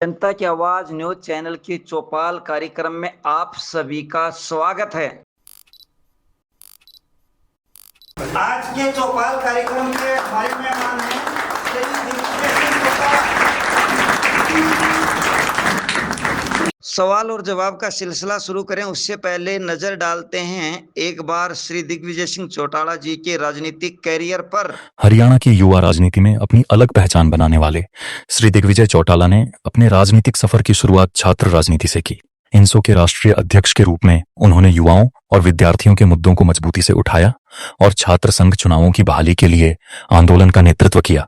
जनता की आवाज news channel के चौपाल कार्यक्रम में आप सभी का स्वागत है। आज के चौपाल कार्यक्रम के हमारे मेहमान हैं श्री दिग्विजय सिंह चौटाला। सवाल और जवाब का सिलसिला शुरू करें उससे पहले नजर डालते हैं एक बार श्री दिग्विजय सिंह चौटाला जी के राजनीतिक कैरियर पर। हरियाणा की युवा राजनीति में अपनी अलग पहचान बनाने वाले श्री दिग्विजय चौटाला ने अपने राजनीतिक सफर की शुरुआत छात्र राजनीति से की। इनसो के राष्ट्रीय अध्यक्ष के रूप में उन्होंने युवाओं और विद्यार्थियों के मुद्दों को मजबूती से उठाया और छात्र संघ चुनावों की बहाली के लिए आंदोलन का नेतृत्व किया।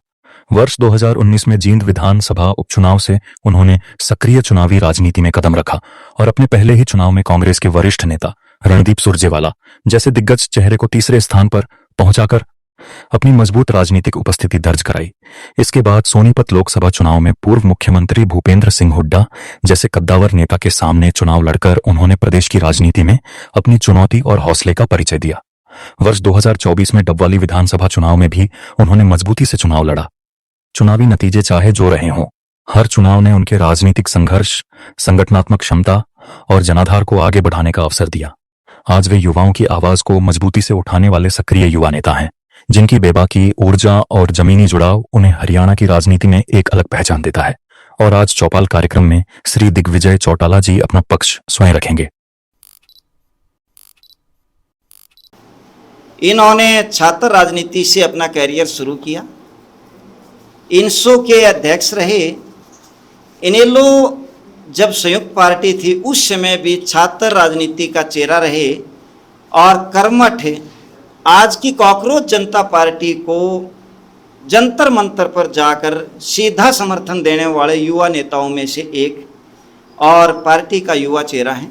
वर्ष 2019 में जींद विधानसभा उपचुनाव से उन्होंने सक्रिय चुनावी राजनीति में कदम रखा और अपने पहले ही चुनाव में कांग्रेस के वरिष्ठ नेता रणदीप सुरजेवाला जैसे दिग्गज चेहरे को तीसरे स्थान पर पहुंचाकर अपनी मजबूत राजनीतिक उपस्थिति दर्ज कराई। इसके बाद सोनीपत लोकसभा चुनाव में पूर्व मुख्यमंत्री भूपेंद्र सिंह हुड्डा जैसे कद्दावर नेता के सामने चुनाव लड़कर उन्होंने प्रदेश की राजनीति में अपनी चुनौती और हौसले का परिचय दिया। वर्ष 2024 में डबवाली विधानसभा चुनाव में भी उन्होंने मजबूती से चुनाव लड़ा। चुनावी नतीजे चाहे जो रहे हों, हर चुनाव ने उनके राजनीतिक संघर्ष, संगठनात्मक क्षमता और जनाधार को आगे बढ़ाने का अवसर दिया। आज वे युवाओं की आवाज को मजबूती से उठाने वाले सक्रिय युवा नेता हैं, जिनकी बेबाकी, ऊर्जा और जमीनी जुड़ाव उन्हें हरियाणा की राजनीति में एक अलग पहचान देता है। और आज चौपाल कार्यक्रम में श्री दिग्विजय चौटाला जी अपना पक्ष स्वयं रखेंगे। इन्होंने छात्र राजनीति से अपना कैरियर शुरू किया, इनसो के अध्यक्ष रहे। इनेलो जब संयुक्त पार्टी थी उस समय भी छात्र राजनीति का चेहरा रहे और कर्मठ आज की कॉकरोच जनता पार्टी को जंतर मंतर पर जाकर सीधा समर्थन देने वाले युवा नेताओं में से एक और पार्टी का युवा चेहरा है।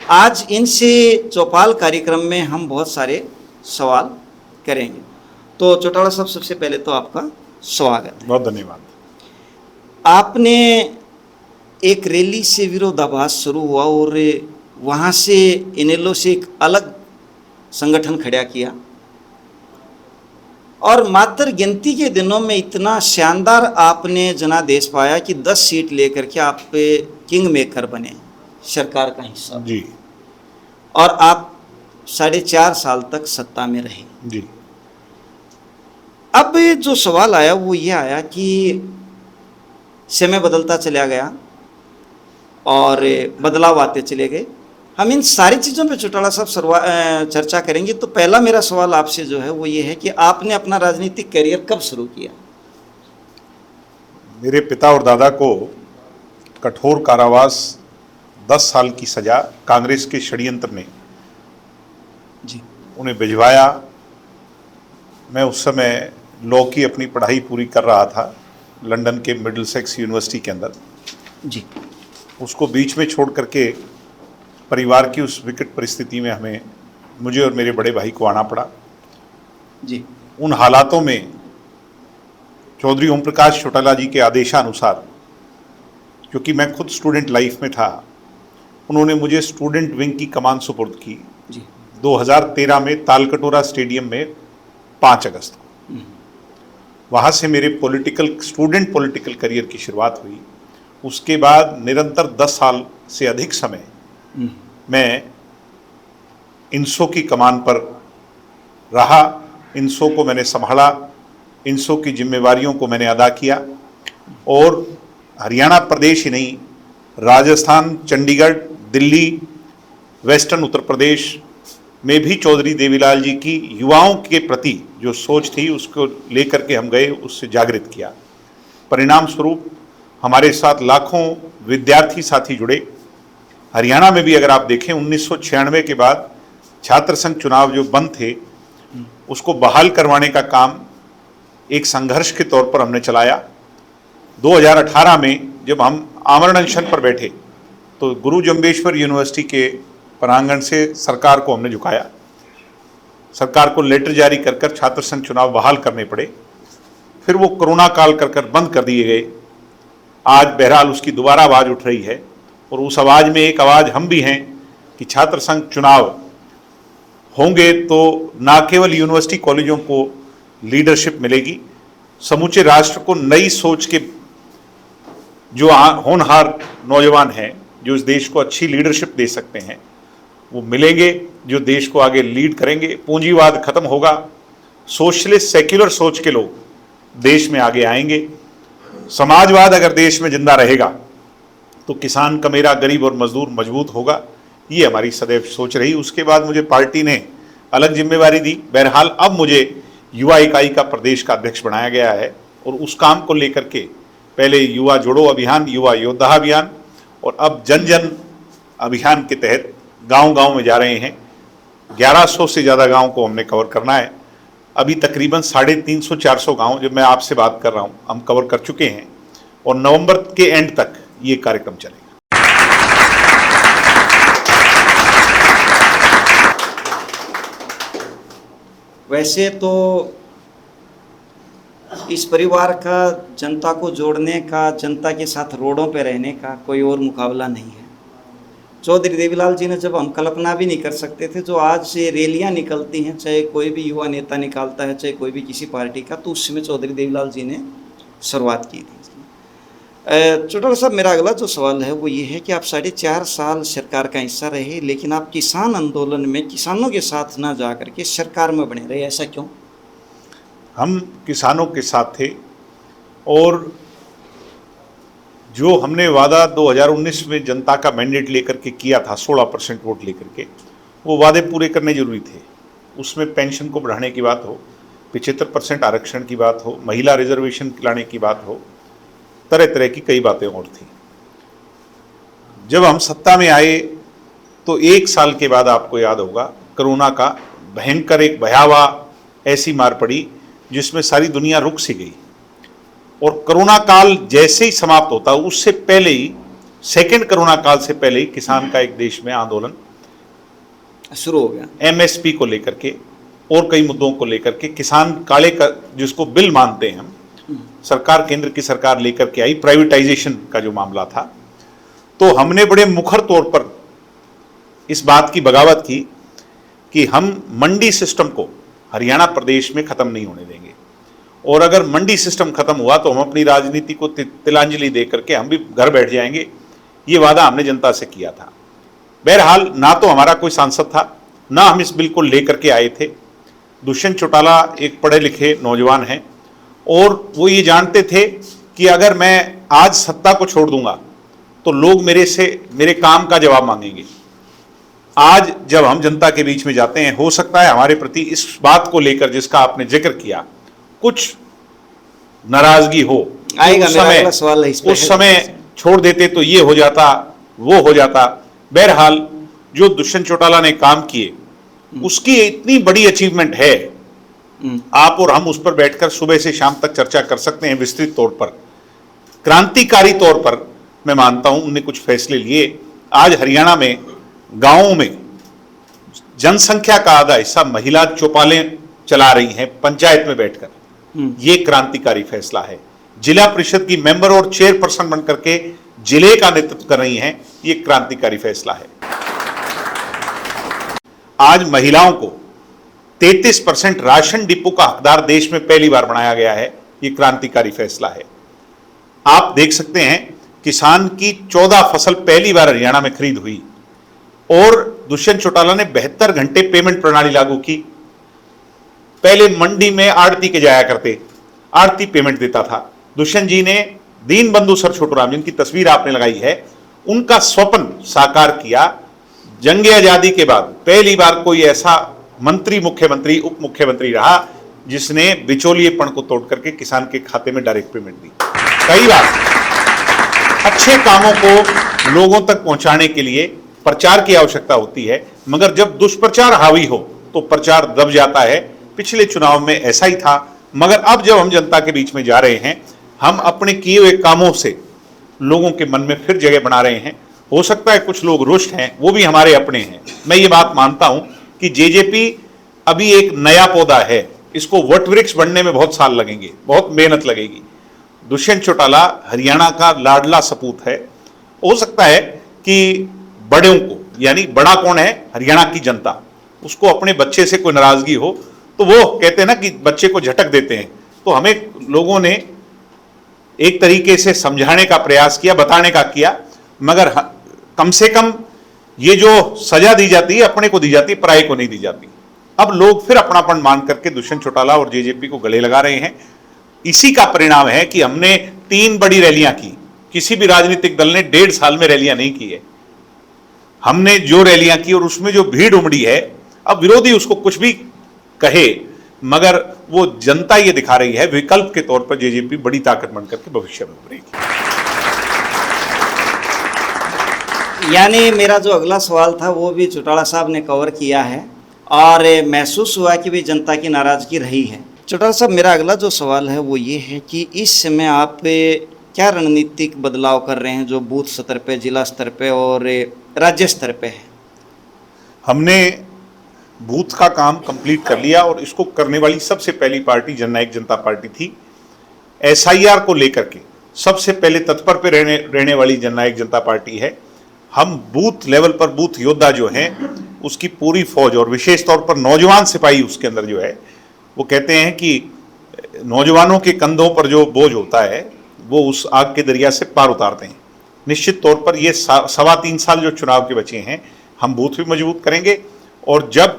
आज इनसे चौपाल कार्यक्रम में हम बहुत सारे सवाल करेंगे। तो चौटाला साहब, सबसे पहले तो आपका स्वागत है। बहुत धन्यवाद। आपने एक रैली से विरोधाभास शुरू हुआ और वहाँ से इनेलो से एक अलग संगठन खड़ा किया और मात्र गिनती के दिनों में इतना शानदार आपने जनादेश पाया कि 10 सीट लेकर के आप किंग मेकर बने, सरकार का हिस्सा जी, और आप 4.5 साल तक सत्ता में रहे जी। अब जो सवाल आया वो ये आया कि समय बदलता चला गया और बदलाव आते चले गए। हम इन सारी चीज़ों पे चौटाला साहब चर्चा करेंगे। तो पहला मेरा सवाल आपसे जो है वो ये है कि आपने अपना राजनीतिक करियर कब शुरू किया? मेरे पिता और दादा को कठोर कारावास 10 साल की सजा कांग्रेस के षड्यंत्र ने जी उन्हें भिजवाया। मैं उस समय लॉ की अपनी पढ़ाई पूरी कर रहा था लंदन के मिडलसेक्स यूनिवर्सिटी के अंदर जी। उसको बीच में छोड़ करके परिवार की उस विकट परिस्थिति में मुझे और मेरे बड़े भाई को आना पड़ा जी। उन हालातों में चौधरी ओम प्रकाश चौटाला जी के आदेशानुसार, क्योंकि मैं खुद स्टूडेंट लाइफ में था, उन्होंने मुझे स्टूडेंट विंग की कमान सुपुर्द की जी 2013 में तालकटोरा स्टेडियम में 5 अगस्त को। वहाँ से मेरे स्टूडेंट पॉलिटिकल करियर की शुरुआत हुई। उसके बाद निरंतर 10 साल से अधिक समय मैं इनसो की कमान पर रहा। इनसो को मैंने संभाला, इनसो की जिम्मेवारियों को मैंने अदा किया और हरियाणा प्रदेश ही नहीं, राजस्थान, चंडीगढ़, दिल्ली, वेस्टर्न उत्तर प्रदेश में भी चौधरी देवीलाल जी की युवाओं के प्रति जो सोच थी उसको लेकर के हम गए, उससे जागृत किया। परिणाम स्वरूप हमारे साथ लाखों विद्यार्थी साथी जुड़े। हरियाणा में भी अगर आप देखें 1996 के बाद छात्र संघ चुनाव जो बंद थे उसको बहाल करवाने का काम एक संघर्ष के तौर पर हमने चलाया। 2018 में जब हम आमरण अनशन पर बैठे तो गुरु जम्बेश्वर यूनिवर्सिटी के प्रांगण से सरकार को हमने झुकाया। सरकार को लेटर जारी कर छात्र संघ चुनाव बहाल करने पड़े। फिर वो कोरोना काल कर बंद कर दिए गए। आज बहरहाल उसकी दोबारा आवाज़ उठ रही है और उस आवाज़ में एक आवाज़ हम भी हैं कि छात्र संघ चुनाव होंगे तो ना केवल यूनिवर्सिटी कॉलेजों को लीडरशिप मिलेगी, समूचे राष्ट्र को नई सोच के जो होनहार नौजवान हैं, जो इस देश को अच्छी लीडरशिप दे सकते हैं, वो मिलेंगे, जो देश को आगे लीड करेंगे। पूंजीवाद खत्म होगा, सोशलिस्ट सेक्युलर सोच के लोग देश में आगे आएंगे। समाजवाद अगर देश में जिंदा रहेगा तो किसान का मेरा, गरीब और मजदूर मजबूत होगा। ये हमारी सदैव सोच रही। उसके बाद मुझे पार्टी ने अलग जिम्मेवारी दी। बहरहाल अब मुझे युवा इकाई का प्रदेश का अध्यक्ष बनाया गया है और उस काम को लेकर के पहले युवा जोड़ो अभियान, युवा योद्धा अभियान और अब जन जन अभियान के तहत गांव-गांव में जा रहे हैं। 1100 से ज़्यादा गांव को हमने कवर करना है। अभी तकरीबन 350-400 गांव जब मैं आपसे बात कर रहा हूं हम कवर कर चुके हैं और नवंबर के एंड तक ये कार्यक्रम चलेगा। वैसे तो इस परिवार का जनता को जोड़ने का, जनता के साथ रोडों पे रहने का कोई और मुकाबला नहीं है। चौधरी देवीलाल जी ने, जब हम कल्पना भी नहीं कर सकते थे, जो आज ये रैलियां निकलती हैं, चाहे कोई भी युवा नेता निकालता है, चाहे कोई भी किसी पार्टी का, तो उस समय चौधरी देवीलाल जी ने शुरुआत की थी। चौटाला साहब, मेरा अगला जो सवाल है वो ये है कि आप 4.5 साल सरकार का हिस्सा रहे, लेकिन आप किसान आंदोलन में किसानों के साथ ना जा करके सरकार में बने रहे, ऐसा क्यों? हम किसानों के साथ थे और जो हमने वादा 2019 में जनता का मैंडेट लेकर के किया था, 16% वोट लेकर के, वो वादे पूरे करने जरूरी थे। उसमें पेंशन को बढ़ाने की बात हो, 75% आरक्षण की बात हो, महिला रिजर्वेशन लाने की बात हो, तरह तरह की कई बातें और थी। जब हम सत्ता में आए तो 1 साल के बाद आपको याद होगा कोरोना का भयंकर एक भयावह ऐसी मार पड़ी जिसमें सारी दुनिया रुक सी गई और कोरोना काल जैसे ही समाप्त होता उससे पहले ही, सेकेंड कोरोना काल से पहले ही किसान का एक देश में आंदोलन शुरू हो गया। एमएसपी को लेकर के और कई मुद्दों को लेकर के किसान काले का, जिसको बिल मानते हैं हम, सरकार, केंद्र की सरकार लेकर के आई। प्राइवेटाइजेशन का जो मामला था, तो हमने बड़े मुखर तौर पर इस बात की बगावत की कि हम मंडी सिस्टम को हरियाणा प्रदेश में खत्म नहीं होने देंगे और अगर मंडी सिस्टम खत्म हुआ तो हम अपनी राजनीति को तिलांजलि दे करके हम भी घर बैठ जाएंगे। ये वादा हमने जनता से किया था। बहरहाल ना तो हमारा कोई सांसद था, ना हम इस बिल को लेकर के आए थे। दुष्यंत चौटाला एक पढ़े लिखे नौजवान हैं और वो ये जानते थे कि अगर मैं आज सत्ता को छोड़ दूंगा तो लोग मेरे काम का जवाब मांगेंगे। आज जब हम जनता के बीच में जाते हैं, हो सकता है हमारे प्रति इस बात को लेकर जिसका आपने जिक्र किया कुछ नाराजगी हो, आएगा मेरा अगला सवाल है इस पे। उस समय छोड़ देते तो ये हो जाता, वो हो जाता। बहरहाल जो दुष्यंत चौटाला ने काम किए उसकी इतनी बड़ी अचीवमेंट है, आप और हम उस पर बैठकर सुबह से शाम तक चर्चा कर सकते हैं विस्तृत तौर पर। क्रांतिकारी तौर पर मैं मानता हूं उनने कुछ फैसले लिए। आज हरियाणा में गांवों में जनसंख्या का आधा हिस्सा महिला चौपालें चला रही हैं पंचायत में बैठकर। ये क्रांतिकारी फैसला है। जिला परिषद की मेंबर और चेयरपर्सन बनकर के जिले का नेतृत्व कर रही हैं, ये क्रांतिकारी फैसला है। आज महिलाओं को 33% राशन डिपो का हकदार देश में पहली बार बनाया गया है, ये क्रांतिकारी फैसला है। आप देख सकते हैं किसान की 14 फसल पहली बार हरियाणा में खरीद हुई और दुष्यंत चौटाला ने 72 घंटे पेमेंट प्रणाली लागू की। पहले मंडी में आड़ती के जाया करते, आड़ती पेमेंट देता था। दुष्यंत जी ने दीन बंधु सर छोटूराम, जिनकी तस्वीर आपने लगाई है, उनका स्वप्न साकार किया। जंग आजादी के बाद पहली बार कोई ऐसा मंत्री, मुख्यमंत्री, उप मुख्यमंत्री रहा जिसने बिचौलिएपन को तोड़ करके किसान के खाते में डायरेक्ट पेमेंट दी। कई बार अच्छे कामों को लोगों तक पहुंचाने के लिए प्रचार की आवश्यकता होती है, मगर जब दुष्प्रचार हावी हो तो प्रचार दब जाता है। पिछले चुनाव में ऐसा ही था, मगर अब जब हम जनता के बीच में जा रहे हैं, हम अपने किए हुए कामों से लोगों के मन में फिर जगह बना रहे हैं। हो सकता है कुछ लोग रुष्ट हैं, वो भी हमारे अपने हैं। मैं ये बात मानता हूं कि जेजेपी अभी एक नया पौधा है, इसको वट वृक्ष बनने में बहुत साल लगेंगे, बहुत मेहनत लगेगी। दुष्यंत चौटाला हरियाणा का लाडला सपूत है। हो सकता है कि बड़ों को, यानी बड़ा कौन है, हरियाणा की जनता, उसको अपने बच्चे से कोई नाराजगी हो तो वो कहते हैं ना कि बच्चे को झटक देते हैं, तो हमें लोगों ने एक तरीके से समझाने का प्रयास किया, बताने का किया, मगर कम से कम ये जो सजा दी जाती है अपने को दी जाती है, पराये को नहीं दी जाती। अब लोग फिर अपनापन मान करके दुष्यंत चौटाला और जेजेपी को गले लगा रहे हैं। इसी का परिणाम है कि हमने 3 बड़ी रैलियां की। किसी भी राजनीतिक दल ने 1.5 साल में रैलियां नहीं की है। हमने जो रैलियां की और उसमें जो भीड़ उमड़ी है, अब विरोधी उसको कुछ भी कहे, मगर वो जनता ये दिखा रही है विकल्प के तौर पर जेजेपी बड़ी ताकत बनकर के भविष्य में उभरेगी। यानी मेरा जो अगला सवाल था वो भी चौटाला साहब ने कवर किया है और महसूस हुआ कि भी जनता की नाराज़गी रही है। चौटाला साहब, मेरा अगला जो सवाल है वो ये है कि इस समय आप क्या रणनीतिक बदलाव कर रहे हैं जो बूथ स्तर पे, जिला स्तर पे और राज्य स्तर पे है? हमने बूथ का काम कंप्लीट कर लिया और इसको करने वाली सबसे पहली पार्टी जननायक जनता पार्टी थी। एसआईआर को लेकर के सबसे पहले तत्पर पे रहने वाली जननायक जनता पार्टी है। हम बूथ लेवल पर बूथ योद्धा जो हैं उसकी पूरी फौज, और विशेष तौर पर नौजवान सिपाही उसके अंदर जो है, वो कहते हैं कि नौजवानों के कंधों पर जो बोझ होता है वो उस आग के दरिया से पार उतारते हैं। निश्चित तौर पर ये 3.25 साल जो चुनाव के बचे हैं, हम बूथ भी मजबूत करेंगे। और जब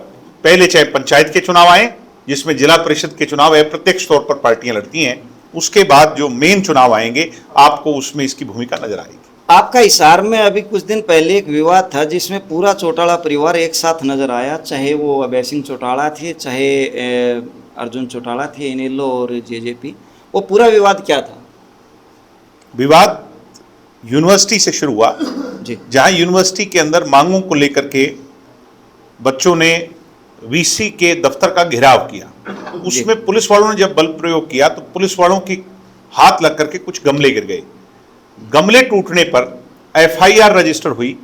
पहले चाहे पंचायत के चुनाव आए, जिसमें जिला परिषद के चुनाव अप्रत्यक्ष तौर पर पार्टियां लड़ती हैं, उसके बाद जो मेन चुनाव आएंगे आपको उसमें इसकी भूमिका नजर आएगी। आपका हिसार में अभी कुछ दिन पहले एक विवाद था जिसमें पूरा चौटाला परिवार एक साथ नजर आया, चाहे वो अभय सिंह चौटाला थे, चाहे अर्जुन चौटाला थे, इनेलो और जेजेपी। वो पूरा विवाद क्या था? विवाद यूनिवर्सिटी से शुरू हुआ जी। जहां यूनिवर्सिटी के अंदर मांगों को लेकर के बच्चों ने वीसी के दफ्तर का घेराव किया। उसमें पुलिस वालों ने जब बल प्रयोग किया तो पुलिस वालों की हाथ लग करके कुछ गमले गिर गए। गमले टूटने पर एफआईआर रजिस्टर हुई।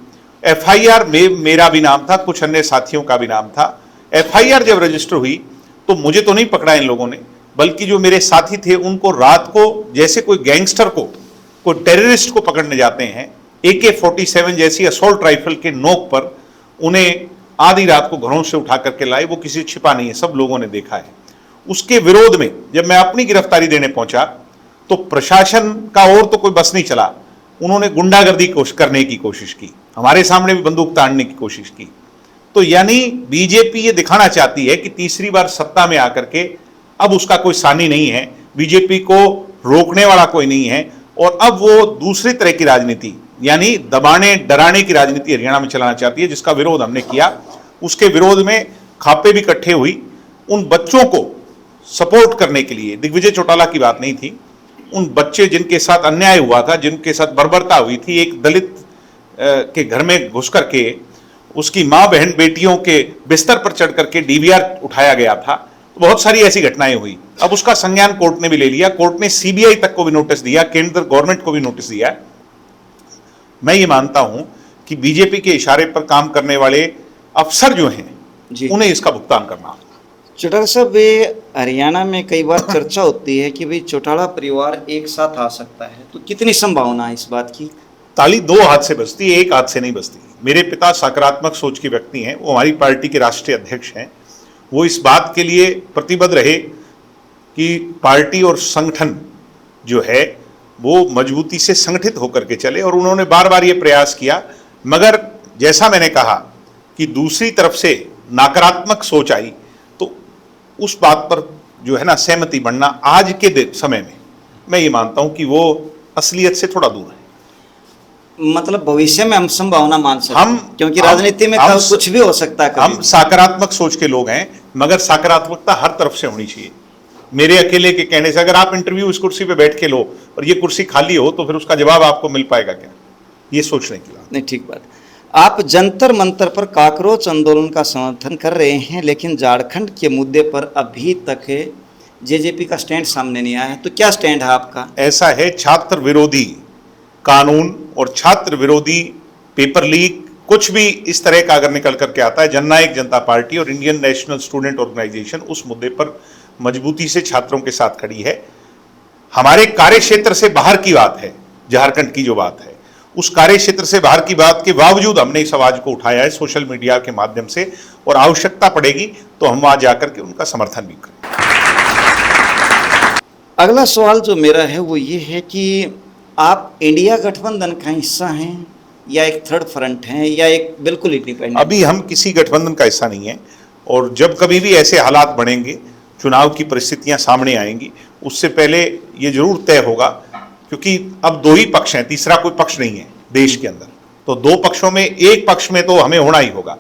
एफआईआर में मेरा भी नाम था, कुछ अन्य साथियों का भी नाम था। एफआईआर जब रजिस्टर हुई तो मुझे तो नहीं पकड़ा इन लोगों ने, बल्कि जो मेरे साथी थे उनको रात को, जैसे कोई गैंगस्टर को, कोई टेररिस्ट को पकड़ने जाते हैं, AK-47 जैसी असॉल्ट राइफल के नोक पर उन्हें आधी रात को घरों से उठा करके लाए। वो किसी छिपा नहीं है, सब लोगों ने देखा है। उसके विरोध में जब मैं अपनी गिरफ्तारी देने पहुंचा तो प्रशासन का और तो कोई बस नहीं चला। उन्होंने गुंडागर्दी करने की कोशिश की, हमारे सामने भी बंदूक ताड़ने की कोशिश की। तो यानी बीजेपी ये दिखाना चाहती है कि तीसरी बार सत्ता में आकर के अब उसका कोई सानी नहीं है, बीजेपी को रोकने वाला कोई नहीं है, और अब वो दूसरी तरह की राजनीति यानी दबाने डराने की राजनीति हरियाणा में चलाना चाहती है, जिसका विरोध हमने किया। उसके विरोध में खापे भी इकट्ठे हुई। उन बच्चों को सपोर्ट करने के लिए, दिग्विजय चौटाला की बात नहीं थी, उन बच्चे जिनके साथ अन्याय हुआ था, जिनके साथ बर्बरता हुई थी, एक दलित के घर में घुस करके उसकी माँ बहन बेटियों के बिस्तर पर चढ़ करके DVR उठाया गया था। तो बहुत सारी ऐसी घटनाएं हुई। अब उसका संज्ञान कोर्ट ने भी ले लिया। कोर्ट ने CBI तक को भी नोटिस दिया, केंद्र गवर्नमेंट को भी नोटिस दिया। मैं ये मानता हूं कि बीजेपी के इशारे पर काम करने वाले अफसर जो हैं उन्हें इसका भुगतान करना। चौटाला साहब, हरियाणा में कई बार चर्चा होती है कि भाई चौटाला परिवार एक साथ आ सकता है, तो कितनी संभावना है इस बात की? ताली 2 हाथ से बजती है, 1 हाथ से नहीं बजती। मेरे पिता सकारात्मक सोच के व्यक्ति हैं, वो हमारी पार्टी के राष्ट्रीय अध्यक्ष हैं। वो इस बात के लिए प्रतिबद्ध रहे कि पार्टी और संगठन जो है वो मजबूती से संगठित होकर के चले, और उन्होंने बार बार ये प्रयास किया। मगर जैसा मैंने कहा कि दूसरी तरफ से नकारात्मक सोच आई, तो उस बात पर जो है ना सहमति बनना आज के समय में मैं ये मानता हूं कि वो असलियत से थोड़ा दूर है। मतलब भविष्य में हम संभावना मान सकते हैं, क्योंकि राजनीति में कुछ भी हो सकता है। हम सकारात्मक सोच के लोग हैं, मगर सकारात्मकता हर तरफ से होनी चाहिए। मेरे अकेले के कहने से अगर आप इंटरव्यू इस कुर्सी पे बैठ के लो और ये कुर्सी खाली हो तो फिर उसका जवाब आपको मिल पाएगा क्या? ये सोचने की बात नहीं। ठीक बात। आप जंतर मंतर पर काकरोच आंदोलन का समर्थन कर रहे हैं, लेकिन झारखंड के मुद्दे पर अभी तक जेजेपी का स्टैंड सामने नहीं आया है, तो क्या स्टैंड है आपका? ऐसा है, छात्र विरोधी कानून और छात्र विरोधी पेपर लीक, कुछ भी इस तरह का अगर निकल करके आता है, जननायक जनता पार्टी और इंडियन नेशनल स्टूडेंट ऑर्गेनाइजेशन उस मुद्दे पर मजबूती से छात्रों के साथ खड़ी है। हमारे कार्य क्षेत्र से बाहर की बात है, झारखंड की जो बात है, उस कार्य क्षेत्र से बाहर की बात के बावजूद हमने इस आवाज को उठाया है सोशल मीडिया के माध्यम से, और आवश्यकता पड़ेगी तो हम वहां जाकर के उनका समर्थन भी करें। अगला सवाल जो मेरा है वो ये है कि आप इंडिया गठबंधन का हिस्सा हैं या एक थर्ड फ्रंट हैं या एक बिल्कुल इंडिपेंडेंट? अभी हम किसी गठबंधन का हिस्सा नहीं है, और जब कभी भी ऐसे हालात बढ़ेंगे, चुनाव की परिस्थितियां सामने आएंगी, उससे पहले ये जरूर तय होगा, क्योंकि अब दो ही पक्ष हैं, तीसरा कोई पक्ष नहीं है देश के अंदर, तो दो पक्षों में एक पक्ष में तो हमें होना ही होगा।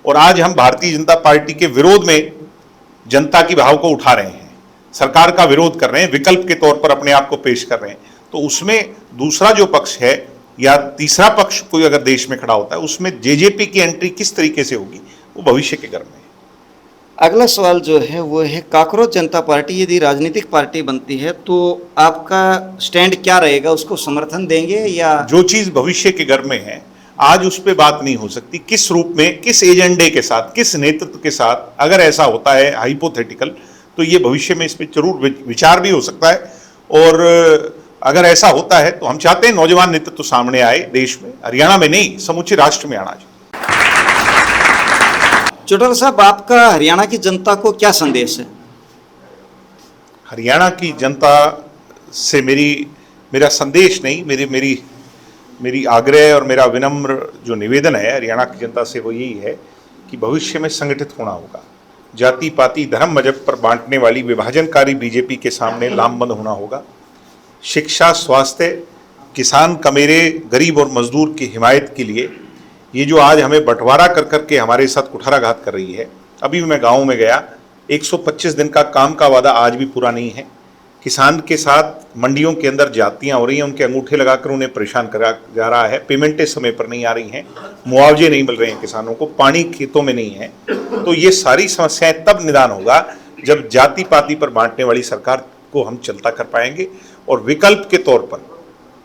और आज हम भारतीय जनता पार्टी के विरोध में जनता की भाव को उठा रहे हैं, सरकार का विरोध कर रहे हैं, विकल्प के तौर पर अपने आप को पेश कर रहे हैं, तो उसमें दूसरा जो पक्ष है या तीसरा पक्ष कोई अगर देश में खड़ा होता है, उसमें जेजेपी की एंट्री किस तरीके से होगी वो भविष्य के घर में है। अगला सवाल जो है वो है, काकरोच जनता पार्टी यदि राजनीतिक पार्टी बनती है तो आपका स्टैंड क्या रहेगा? उसको समर्थन देंगे या? जो चीज भविष्य के घर में है, आज उस पर बात नहीं हो सकती, किस रूप में, किस एजेंडे के साथ, किस नेतृत्व के साथ अगर ऐसा होता है हाइपोथेटिकल, तो ये भविष्य में इस पर जरूर विचार भी हो सकता है। और अगर ऐसा होता है तो हम चाहते हैं नौजवान नेतृत्व सामने आए देश में, हरियाणा में नहीं समूचे राष्ट्र में आना चाहिए। चौटाला साहब, आपका हरियाणा की जनता को क्या संदेश है? हरियाणा की जनता से मेरा संदेश नहीं, मेरी आग्रह और मेरा विनम्र जो निवेदन है हरियाणा की जनता से वो यही है कि भविष्य में संगठित होना होगा। जाति पाति धर्म मजहब पर बांटने वाली विभाजनकारी बीजेपी के सामने लामबंद होना होगा। शिक्षा, स्वास्थ्य, किसान, कमेरे, गरीब और मजदूर की हिमायत के लिए ये जो आज हमें बंटवारा कर करके हमारे साथ कुठाराघात कर रही है। अभी मैं गाँव में गया, 125 दिन का काम का वादा आज भी पूरा नहीं है। किसान के साथ मंडियों के अंदर जातियां हो रही हैं, उनके अंगूठे लगाकर उन्हें परेशान करा जा रहा है, पेमेंटें समय पर नहीं आ रही हैं, मुआवजे नहीं मिल रहे हैं किसानों को, पानी खेतों में नहीं है। तो ये सारी समस्याएं तब निदान होगा जब जाति पाति पर बांटने वाली सरकार को हम चलता कर पाएंगे और विकल्प के तौर पर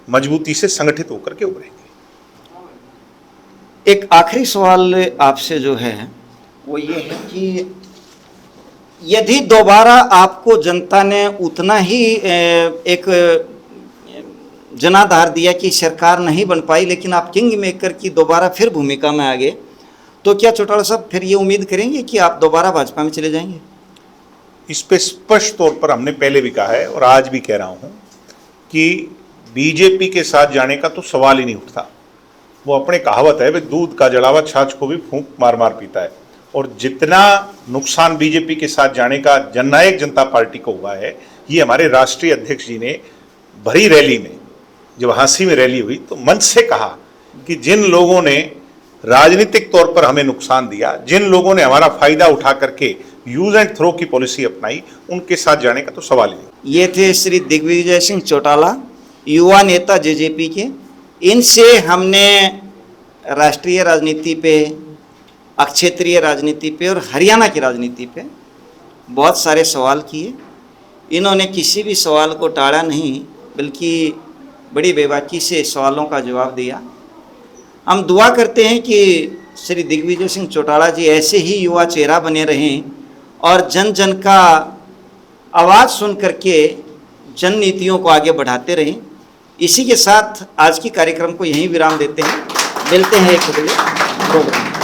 मजबूती से संगठित होकर के उभरेंगे। एक आखिरी सवाल आपसे जो है वो ये है कि यदि दोबारा आपको जनता ने उतना ही एक जनाधार दिया कि सरकार नहीं बन पाई लेकिन आप किंग मेकर की दोबारा फिर भूमिका में आ गए, तो क्या चौटाला साहब फिर ये उम्मीद करेंगे कि आप दोबारा भाजपा में चले जाएंगे? इस पे स्पष्ट तौर पर हमने पहले भी कहा है और आज भी कह रहा हूं कि बीजेपी के साथ जाने का तो सवाल ही नहीं उठता। वो अपने कहावत है, वे दूध का जड़ावा छाछ को भी फूंक मार मार पीता है। और जितना नुकसान बीजेपी के साथ जाने का जननायक जनता पार्टी को हुआ है, ये हमारे राष्ट्रीय अध्यक्ष जी ने भरी रैली में, जब हाँसी में रैली हुई तो मंच से कहा कि जिन लोगों ने राजनीतिक तौर पर हमें नुकसान दिया, जिन लोगों ने हमारा फायदा उठा करके यूज एंड थ्रो की पॉलिसी अपनाई, उनके साथ जाने का तो सवाल ही नहीं। ये थे श्री दिग्विजय सिंह चौटाला, युवा नेता जेजेपी के। इनसे हमने राष्ट्रीय राजनीति पे, क्षेत्रीय राजनीति पे और हरियाणा की राजनीति पे बहुत सारे सवाल किए। इन्होंने किसी भी सवाल को टाड़ा नहीं, बल्कि बड़ी बेबाकी से सवालों का जवाब दिया। हम दुआ करते हैं कि श्री दिग्विजय सिंह चौटाला जी ऐसे ही युवा चेहरा बने रहें और जन जन का आवाज़ सुन करके जन नीतियों को आगे बढ़ाते रहें। इसी के साथ आज की कार्यक्रम को यहीं विराम देते हैं। मिलते हैं एक अगले प्रोग्राम।